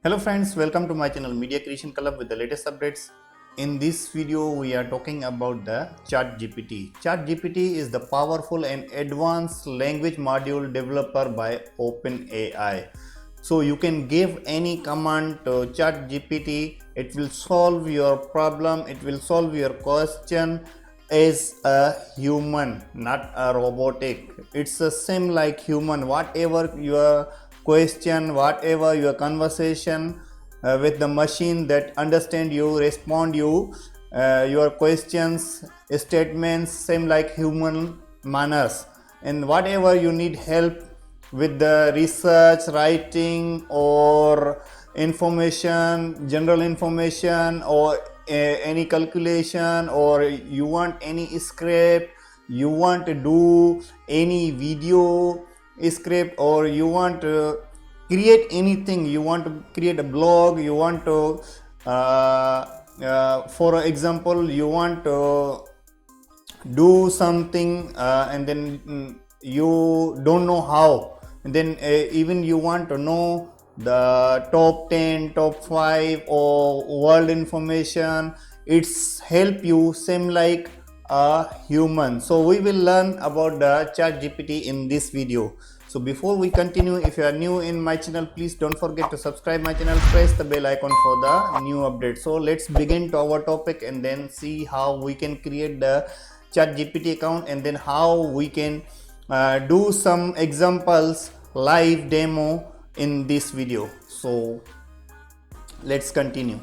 Hello friends, welcome to my channel Media Creation Club with the latest updates. In this video, we are talking about the Chat GPT. Chat GPT is the powerful and advanced language module developer by OpenAI. So you can give any command to Chat GPT, it will solve your problem, it will solve your question as a human, not a robotic. It's the same like human. Whatever your question, whatever your conversation with the machine that understand you, respond you, your questions, statements, same like human manners. And whatever you need help with the research, writing, or information, general information, or any calculation, or you want any script, you want to do any video script, or you want to create anything, you want to create a blog, you want to for example, you want to do something and then you don't know how, and then even you want to know the top 10, top 5 or world information, it's help you same like a human. So we will learn about the Chat GPT in this video. So before we continue, if you are new in my channel, please don't forget to subscribe my channel, press the bell icon for the new update. So let's begin to our topic and then see how we can create the Chat GPT account, and then how we can do some examples live demo in this video. So let's continue.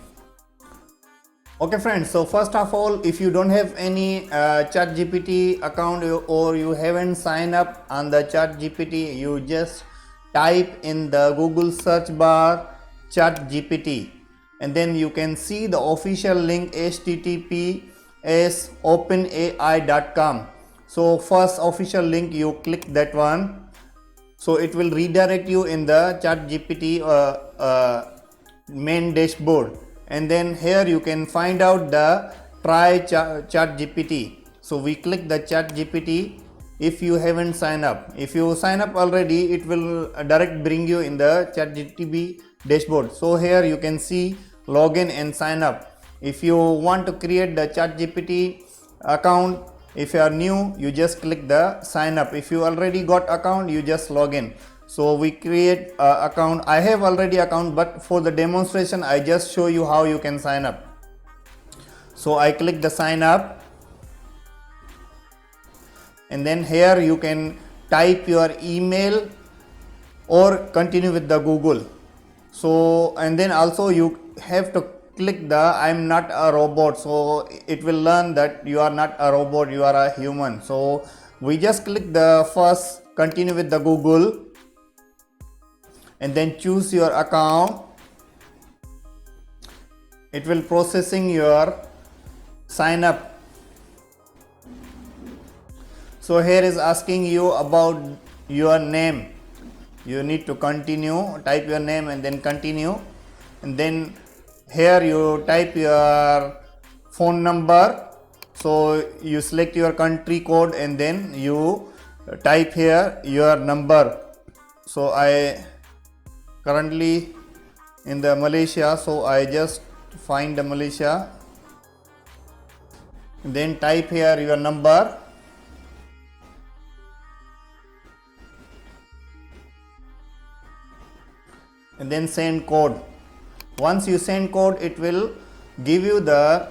Okay friends, so first of all, if you don't have any Chat GPT account or you haven't signed up on the Chat GPT, you just type in the Google search bar Chat GPT, and then you can see the official link https openai.com. so first official link, you click that one, so it will redirect you in the Chat GPT main dashboard, and then here you can find out the try Chat GPT. So we click the Chat GPT. If you haven't signed up, if you sign up already, it will direct bring you in the Chat GPT dashboard. So here you can see login and sign up. If you want to create the Chat GPT account, if you are new, you just click the sign up. If you already got account, you just log in. So we create account. I have already account, but for the demonstration I just show you how you can sign up. So I click the sign up, and then here you can type your email or continue with the Google. So and then also you have to click the I'm not a robot, so it will learn that you are not a robot, you are a human. So we just click the first continue with the Google, and then choose your account. It will processing your sign up. So here is asking you about your name, you need to continue, type your name and then continue, and then here you type your phone number, so you select your country code and then you type here your number. So I currently in the Malaysia, so I just find the Malaysia, then type here your number, and then send code. Once you send code, it will give you the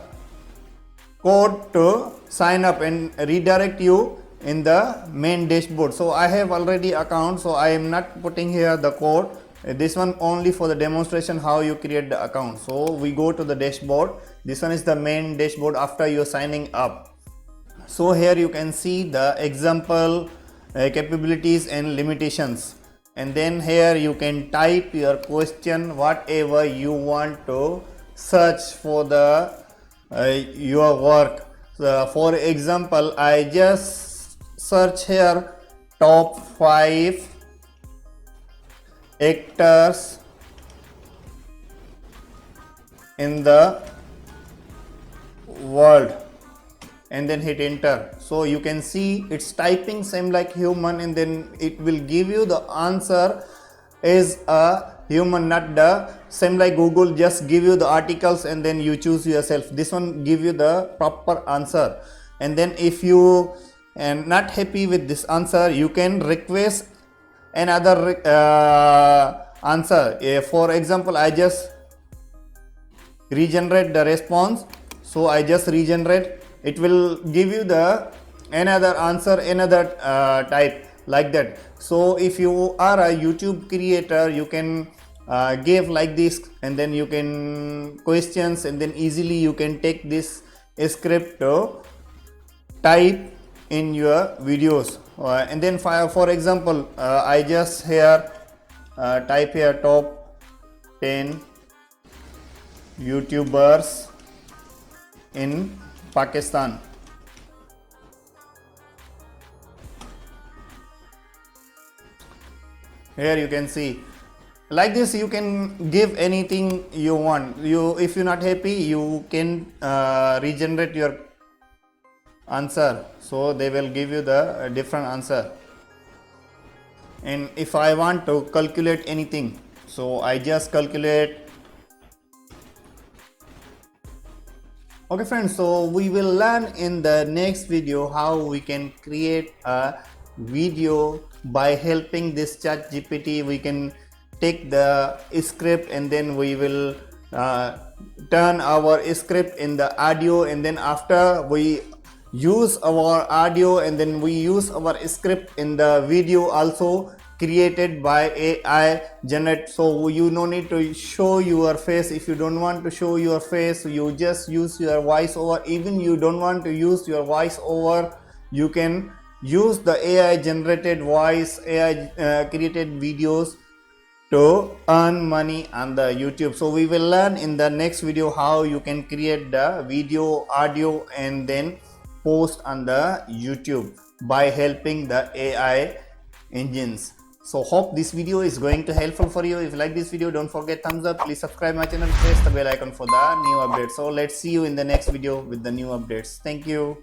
code to sign up and redirect you in the main dashboard. So I have already account, so I am not putting here the code. This one only for the demonstration how you create the account. So we go to the dashboard. This one is the main dashboard after you signing up. So here you can see the example capabilities and limitations, and then here you can type your question, whatever you want to search for the your work. So for example, I just search here top 5 actors in the world, and then hit enter. So you can see it's typing same like human, and then it will give you the answer is a human, not the same like Google just give you the articles and then you choose yourself. This one give you the proper answer. And then if you and not happy with this answer, you can request another answer. For example, I just regenerate the response, so I just regenerate, it will give you the another answer, another type, like that. So if you are a YouTube creator, you can give like this, and then you can questions, and then easily you can take this script to type in your videos. And then for example, I just here type here top 10 YouTubers in Pakistan. Here you can see like this, you can give anything you want. You, if you're not happy, you can regenerate your answer, so they will give you the different answer. And if I want to calculate anything, so I just calculate. Okay friends, so we will learn in the next video how we can create a video by helping this Chat GPT. We can take the script and then we will turn our script in the audio, and then after we use our audio and then we use our script in the video also created by AI generate. So you no need to show your face. If you don't want to show your face, you just use your voiceover. Even you don't want to use your voiceover, you can use the AI generated voice, AI created videos to earn money on the YouTube. So we will learn in the next video how you can create the video, audio, and then post on the YouTube by helping the AI engines. So hope this video is going to helpful for you. If you like this video, don't forget thumbs up. Please subscribe my channel, press the bell icon for the new updates. So let's see you in the next video with the new updates. Thank you.